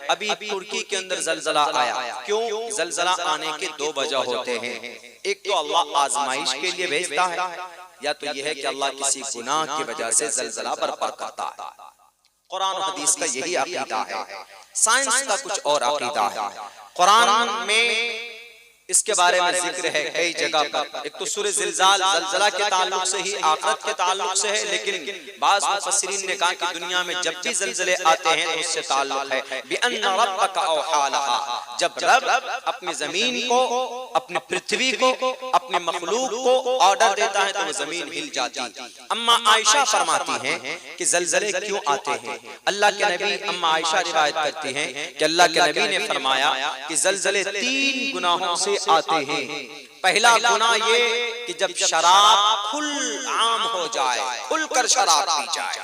अभी तुर्की के अंदर जलजला आया। क्यों? जलजला आने के दो वजह होते हैं। एक तो अल्लाह आजमाइश के लिए भेजता है, या तो यह है कि अल्लाह किसी गुनाह की वजह से जलजला बर्पा करता है। कुरान और हदीस का यही अकीदा है, साइंस का कुछ और अकीदा है। कुरान में इसके बारे में जिक्र है कई जगह पर। एक तो सूरह ज़िलज़ाल ज़लज़ला के ताल्लुक से ही, आखिरत के ताल्लुक से है, लेकिन बाज़ मुफस्सिरीन ने कहा कि दुनिया में जब भी ज़लज़ले आते हैं तो उससे ताल्लुक है बिअन्ना रब्बका औहा लहा, जब रब अपनी जमीन को, अपनी पृथ्वी को, अपने मखलूक को ऑर्डर देता है तो वो जमीन हिल जाती है। अम्मा आयशा फरमाती हैं कि ज़लज़ले क्यों आते हैं। अल्लाह के नबी, अम्मा आयशा रिवायत करती हैं कि अल्लाह के नबी ने फरमाया कि ज़लज़ले 3 गुनाहों से आते हैं। पहला गुनाह ये कि जब शराब खुल आम हो जाए, खुलकर शराब पी जाए,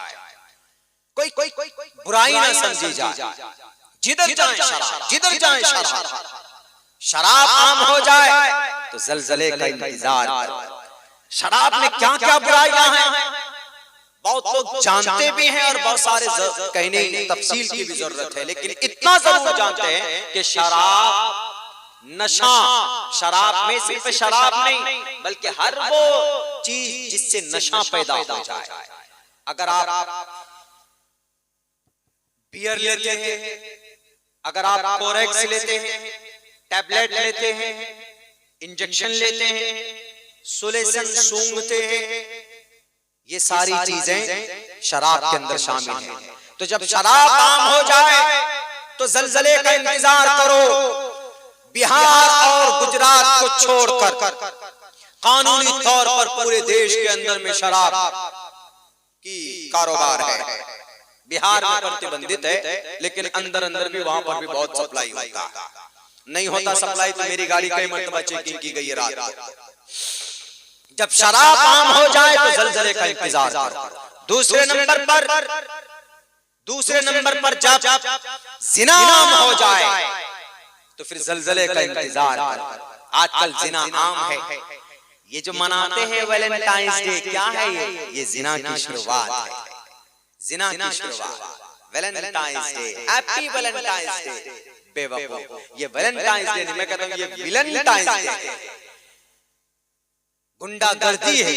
कोई बुराई ना समझी जाए, जिधर जाए शराब, जिधर जाए शराब, शराब आम हो जाए तो ज़लज़ले का इंतजार। शराब में क्या क्या बुराइयां हैं बहुत लोग जानते भी हैं और बहुत सारे कहने तफसील की भी जरूरत है, लेकिन इतना जरूर जानते हैं कि शराब नशा, शराब में सिर्फ शराब नहीं बल्कि हर वो चीज जिससे नशा पैदा हो जाए। अगर आप बियर लेते हैं, अगर आप कोरेक्स लेते हैं, टैबलेट लेते हैं, इंजेक्शन लेते हैं, सोलेशन सूंघते हैं, ये सारी चीजें शराब के अंदर शामिल हैं। तो जब शराब आम हो जाए तो ज़लज़ले का इंतजार करो। बिहार और गुजरात को छोड़कर कानूनी तौर पर पूरे देश के अंदर में शराब की कारोबार है। बिहार में प्रतिबंधित है, लेकिन अंदर अंदर भी वहां पर भी बहुत सप्लाई होता है। नहीं होता सप्लाई तो मेरी गाड़ी कई मरतबा चेकिंग की गई है रात को। जब शराब आम हो जाए तो ज़लज़ले का इंतजार करो। दूसरे नंबर पर जब ज़िना आम हो जाए तो फिर ज़लज़ले का इंतजार कर। आजकल ज़िना आम है। ये जो मनाते हैं वैलेंटाइंस डे, क्या है ये ज़िना की शुरुआत है। ज़िना की शुरुआत, Valentine's day, happy Valentine's day. बेवकूफ, ये वैलेंटाइंस डे नहीं, मैं कहता हूं ये विलेंटाइंस डे है, गुंडागर्दी है।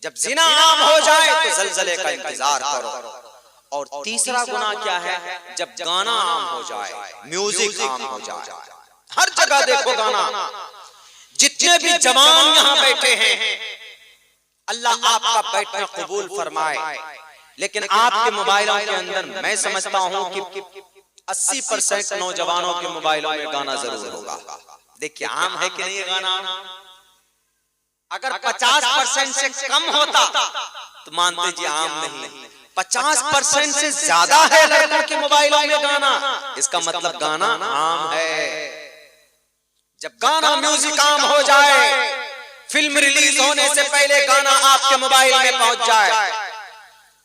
जब ज़िना आम हो जाए तो ज़लज़ले का इंतजार करो। और तीसरा गुनाह क्या है? जब गाना आम हो जाए, म्यूजिक आम हो जाए। हर जगह देखो गाना। जितने भी जवान यहाँ बैठे हैं, अल्लाह आपका बैठना कबूल फरमाए, लेकिन आपके मोबाइलों के अंदर मैं समझता हूँ कि 80% नौजवानों के मोबाइलों में गाना जरूर होगा। देखिए आम है कि नहीं ये गाना? अगर 50% से कम होता तो मानते जी आम नहीं। 50% से ज्यादा है लड़कों के मोबाइलों में गाना, इसका मतलब गाना आम है। जब गाना म्यूजिक आम हो जाए, फिल्म रिलीज होने से पहले गाना आपके मोबाइल में पहुंच जाए,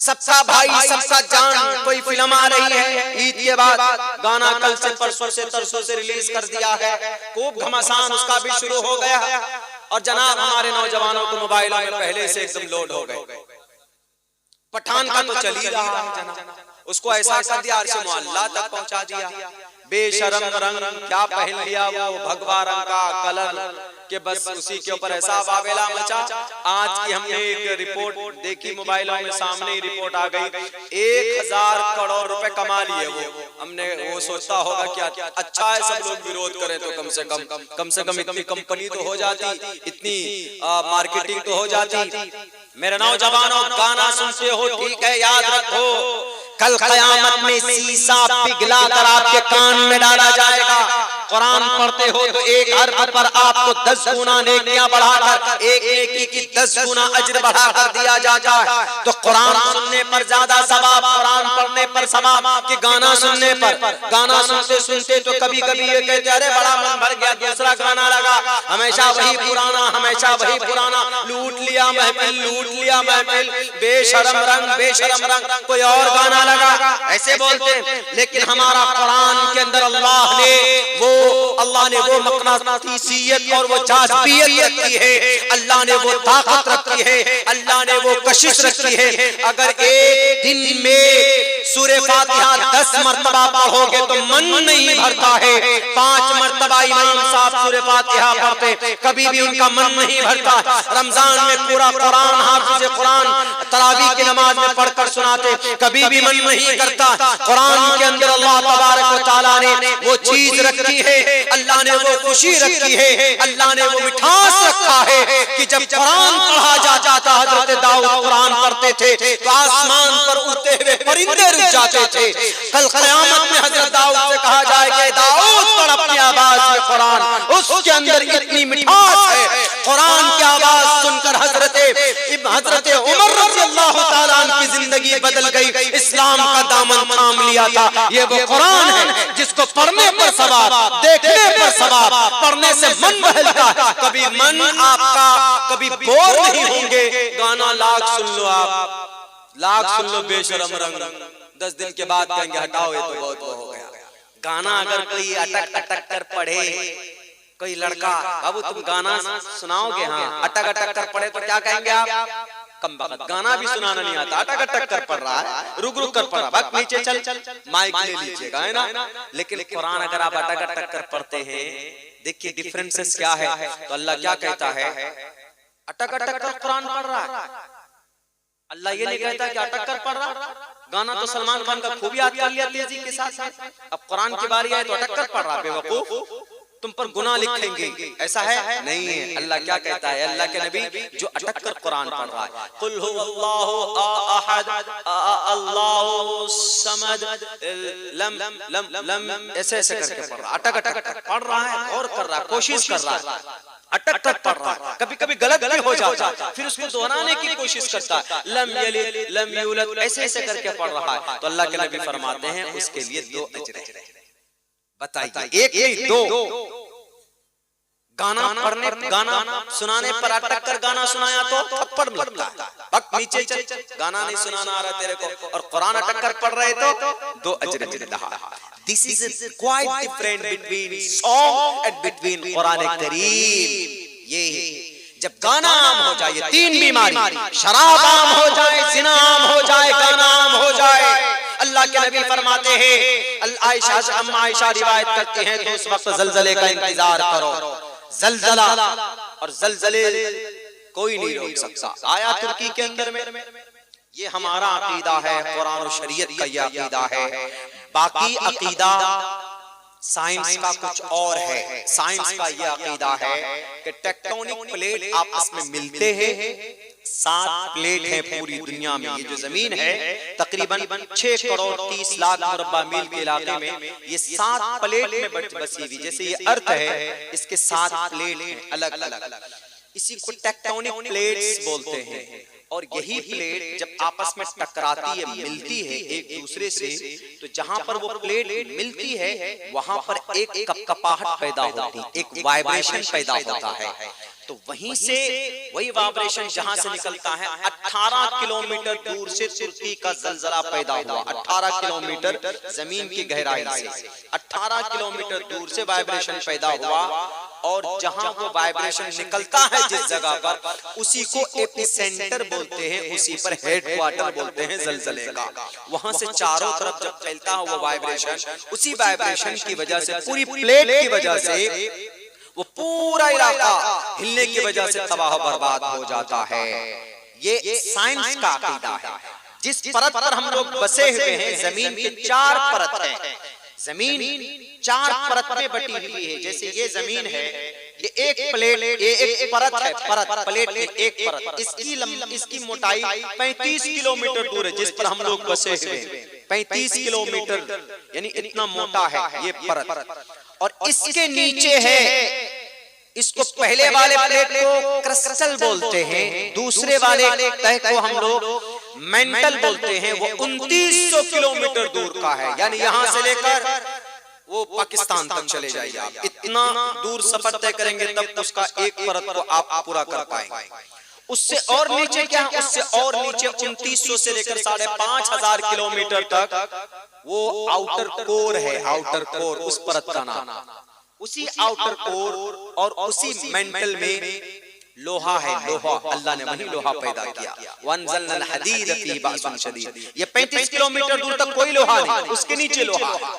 सबका भाई सबका जान कोई फिल्म आ रही है, ईद के बाद गाना कल से परसों से तरसों से रिलीज कर दिया है, खूब घमासान उसका भी शुरू हो गया है, और जनाब हमारे नौजवानों को मोबाइलों में पहले से एकदम लोड हो गए। पठान का तो चल ही रहा है जनाब, उसको ऐसा कर दिया अर्श मुअल्ला तक पहुंचा दिया। बेशरम रंग क्या पहन लिया वो भगवा रंग का कलर के, बस उसी के ऊपर ऐसा बावेला मचा। आज की हमने एक रिपोर्ट देखी मोबाइलों में, सामने ही रिपोर्ट आ गई, 1000 करोड़ रुपए कमा लिए वो। हमने वो सोचता होगा क्या अच्छा है सब लोग विरोध करें तो कम से कम इतनी कंपनी तो हो जाती, इतनी मार्केटिंग तो हो जाती। मेरे नौजवानों गाना सुनते हो ठीक है, याद रखो कल क़यामत में शीशा पिघला कर आपके कान में डाला जाएगा। कुरान पढ़ते हो तो एक हर्फ पर आपको 10 गुना नेकियां बढ़ाकर, एक नेकी की 10 गुना अज्र बढ़ाकर दिया जाता है। तो कुरान सुनने पर ज्यादा सवाब, कुरान पढ़ने पर सवाब कि गाना सुनने पर। गाना सुनते सुनते तो कभी कभी ये कहते अरे बड़ा मन भर गया, दूसरा गाना लगा, हमेशा वही पुराना, हमेशा वही पुराना, लूट लिया महफिल, लूट लिया महफिल, बेशरम रंग, कोई और गाना लगा, ऐसे बोलते हैं। लेकिन हमारा कुरान के अंदर अल्लाह ने वो अल्लाह ने वो मकनातीसियत और वो जाज़बियत रखी है, अल्लाह ने वो ताकत रखी है, अल्लाह ने वो कशिश रखी है। अगर एक दिन में सूरह फातिहा 10 मरतबा पढ़ोगे तो मन नहीं भरता है। 5 मरतबा इमाम साहब सूरह फातिहा पढ़ते, कभी भी उनका मन नहीं भरता। रमजान में पूरा कुरान हाफिज़ कुरान तरावी की नमाज में पढ़कर सुनाते, कभी भी मन नहीं करता। कुरान के अंदर अल्लाह तबारक व तआला ने वो चीज रखी है, अल्लाह ने वो खुशी रखी है, अल्लाह ने वो मिठास रखा है कि जब कुरान पढ़ा जाता था, हजरत दाऊद कुरान पढ़ते थे तो आसमान पर उड़ते हुए परिंदे रुक जाते थे। कल क़यामत में हजरत दाऊद से कहा जाएगा, दाऊद पढ़ अपनी आवाज में कुरान, उसके अंदर इतनी मिठास है। कुरान की आवाज सुनकर हजरत उमर रज़ियल्लाहु ताला अन्हु की जिंदगी बदल गई, इस्लाम का दामन थाम लिया था। ये वो कुरान है जिसको पढ़ने पर सवाब, देखने पर सवाब, पढ़ने से मन बहलता है। कभी मन आपका कभी बोर नहीं होंगे। गाना लाख सुन लो, आप लाख सुन लो बेशरम रंग, 10 दिन के बाद कहेंगे हटाओ ये तो बहुत हो गया। गाना अगर कोई अटक अटक कर पढ़े, कोई लड़का, बाबू तुम गाना सुनाओगे, हाँ अटक अटक कर पढ़े तो क्या कहेंगे आप? कम वक्त गाना भी सुनाना नहीं आता, अटक अटक कर पढ़ रहा है, रुक रुक कर पढ़ रहा है, नीचे चल माइक ले लीजिएगा, है ना। लेकिन कुरान अगर आप अटक अटक कर पढ़ते हैं, देखिए डिफरेंसेस क्या है। तो अल्लाह क्या कहता है, अटक अटक कर कुरान पढ़ रहा है। अल्लाह ये नहीं कहता कि अटक कर पढ़ रहा। गाना तो सलमान खान का खूब याद कर लिया तेजी के साथ। अब कुरान की बारी आए तो अटक कर पढ़ रहा, बेवकूफ तुम पर गुनाह लिखेंगे, ऐसा है नहीं है। अल्लाह क्या कहता है, अल्लाह के नबी जो अटक कर कुरान पढ़ रहा है, कुल हुवल्लाहु अहद अल्लाहु समद लम लम लम, ऐसे ऐसे करके पढ़ रहा है, अटक अटक पढ़ रहा है, और कर रहा है, कोशिश कर रहा है, अटक तक पढ़ रहा है। कभी कभी गलत भी हो जाता है, फिर उसको दोहराने की कोशिश करता है, लम यलिद लम यूलद, ऐसे ऐसे करके पढ़ रहा है। तो अल्लाह के नबी फरमाते हैं उसके लिए 2 अजर है। बताइए, एक नहीं 2। गाना पढ़ने, गाना सुनाने पर अटक कर गाना सुनाया तो थप्पड़ लगता है, वक्त नीचे चल, गाना नहीं सुनाना आ रहा तेरे को, और कुरान अटक कर पढ़ रहे तो 2 अजर मिलता है। This is quite different between song and between Quran करीम। ये जब गाना आम हो जाए, 3 बीमारी, शराब आम हो जाए, जिना आम हो जाए, गाना आम हो जाए, अल्लाह के नबी फरमाते हैं, आयशा अम्मा आयशा रिवायत करती हैं, तो उस वक्त ज़लज़ले का इंतजार करो। ज़लज़ला और ज़लज़ले कोई नहीं रोक सकता। आया तुर्की के अंदर में, ये हमारा अकीदा है, कुरान और शरीयत का ये अकीदा है। बाकी अकीदा साइंस का कुछ और है। साइंस का ये अकीदा है कि टेक्टोनिक प्लेट आपस में मिलते हैं। 7 प्लेट है पूरी दुनिया में। ये जो जमीन है तकरीबन 6 करोड़ 30 लाख मुरब्बा मील के इलाके में ये 7 प्लेट में बसी हुई। जैसे ये अर्थ है, इसके 7 प्लेट हैं अलग अलग, इसी को टेक्टोनिक प्लेट्स बोलते हैं। और यही प्लेट जब आपस में टकराती है, मिलती है एक दूसरे से, तो जहां पर वो प्लेट मिलती है वहां पर एक कपकपाहट पैदा होती है, एक वाइब्रेशन पैदा होता है। तो वहीं से वही वाइब्रेशन जहां से निकलता है, 18 किलोमीटर दूर से तुर्की का ज़लज़ला पैदा हुआ। 18 किलोमीटर जमीन की गहराई से 18 किलोमीटर दूर से वाइब्रेशन पैदा हुआ। और जहां वो वाइब्रेशन निकलता है जिस जगह पर, उसी को एपिसेंटर बोलते हैं, उसी पर हेडक्वार्टर बोलते हैं ज़लज़ले का। वहां से चारों तरफ जब फैलता है वो वाइब्रेशन, उसी वाइब्रेशन की वजह से, पूरी प्लेट की वजह से वो पूरा इलाका हिलने की वजह से तबाह बर्बाद हो जाता है। ये साइंस का अकीदा है। जिस परत पर हम लोग बसे हुए हैं, जमीन के 4 परत हैं। जमीन 4 परत में बटी हुई है। जैसे ये जमीन है, ये एक प्लेट, ये एक परत है, परत प्लेट में एक परत, इसकी मोटाई 35 किलोमीटर दूर है जिस पर हम लोग बसे हुए हैं। 35 किलोमीटर यानी इतना मोटा है ये परत। और इसके नीचे है, इसको पहले वाले प्लेट को क्रिस्टल बोलते हैं, दूसरे वाले तह को हम लोग मेंटल बोलते हैं। वो 2900 किलोमीटर दूर का है, यानी यहाँ से लेकर वो पाकिस्तान तक चले जाइए आप, इतना दूर सफर तय करेंगे तब उसका एक परत को आप पूरा कर पाएंगे। उससे और नीचे क्या है, उससे और नीचे 2900 से लेकर 5500 किलोमीटर तक वो आउटर कोर है, आउटर कोर उस परत का नाम। उसी आउटर कोर और उसी मेंटल में लोहा है। लोहा अल्लाह ने वही लोहा पैदा किया। वंज़लनल हदीद फीही बाअसुन शदीद। ये 35 किलोमीटर दूर तक कोई लोहा नहीं, उसके नीचे लोहा है।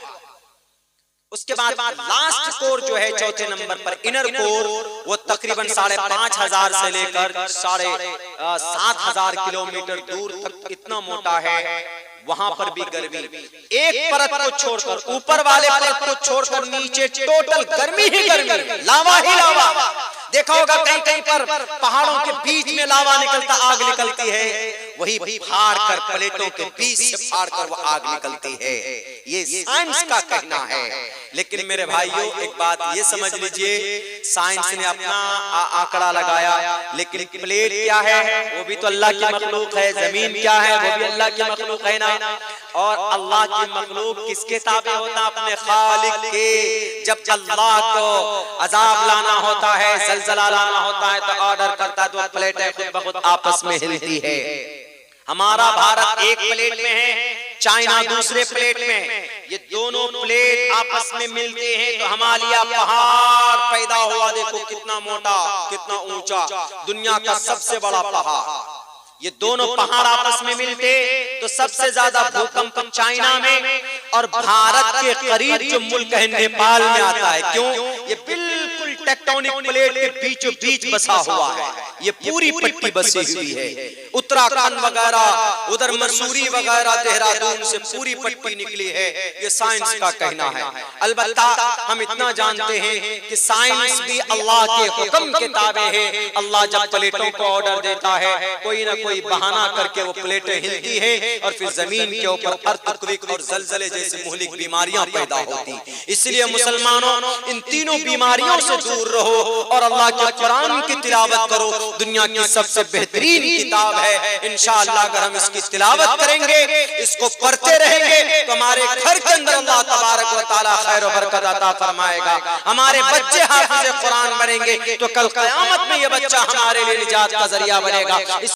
उसके बाद लास्ट कोर जो है चौथे नंबर पर इनर कोर, वो तकरीबन 5,500 से लेकर 7,500 किलोमीटर दूर तक इतना मोटा है। वहां पर भी गर्मी, एक परत को छोड़कर, ऊपर वाले परत को छोड़कर नीचे टोटल गर्मी ही गर्मी, लावा ही लावा। देखा होगा कहीं कहीं पर पहाड़ों के बीच में लावा निकलता, आग निकलती है, वही फाड़ कर प्लेटों के बीच से फाड़ कर वो आग निकलती है। ये साइंस का कहना है। लेकिन मेरे भाइयों एक बात ये समझ लीजिए, साइंस ने अपना आंकड़ा लगाया, लेकिन प्लेट क्या है? वो भी तो अल्लाह की मखलूक है। जमीन क्या है? वो भी अल्लाह की मखलूक है ना। और अल्लाह की मखलूक किसके ताबे होता? अपने खालिक के। जब अल्लाह को अजाब लाना होता है, जलजला लाना होता है, तो ऑर्डर करता है, तो प्लेटें खुद ब खुद आपस में हिलती है। हमारा भारत एक प्लेट में है, चाइना दूसरे प्लेट में है। ये दोनों प्लेट आपस में मिलते हैं तो हिमालय पहाड़ पैदा हुआ। देखो कितना मोटा, कितना ऊंचा, दुनिया का सबसे बड़ा पहाड़। ये दोनों पहाड़ आपस में मिलते तो सबसे ज्यादा भूकंप चाइना में और भारत के करीब जो मुल्क है नेपाल में आता है। क्यों? ये बिल्कुल टेक्टोनिक प्लेट के बीचों बीच बसा हुआ है। ये पूरी पट्टी बसी हुई है। उत्तराखंड वगैरह, उधर मसूरी वगैरह, देहरादून से पूरी पट्टी निकली है। ये साइंस का कहना है। अलबत्ता हम इतना जानते हैं कि साइंस भी अल्लाह के हुक्म के ताबे है। अल्लाह जब प्लेटों को ऑर्डर देता है, कोई ना कोई बहाना करके वो प्लेटें हिलती है और फिर जमीन के ऊपर अर्थक्वेक और जलजले जैसी मुहलिक बीमारियां पैदा होती। इसलिए मुसलमानों, इन तीनों बीमारियों से दूर रहो और अल्लाह के कुरान की तिलावत करो। दुनिया की सबसे बेहतरीन किताब है। इंशाअल्लाह अगर हम इसकी तिलावत करेंगे, इसको पढ़ते रहेंगे, तो हमारे घर के अंदर अल्लाह तबारक व तआला खैर व बरकत अता फरमाएगा। हमारे बच्चे हाफिज़ कुरान बनेंगे तो कल क़यामत में ये बच्चा हमारे लिए निजात का जरिया बनेगा।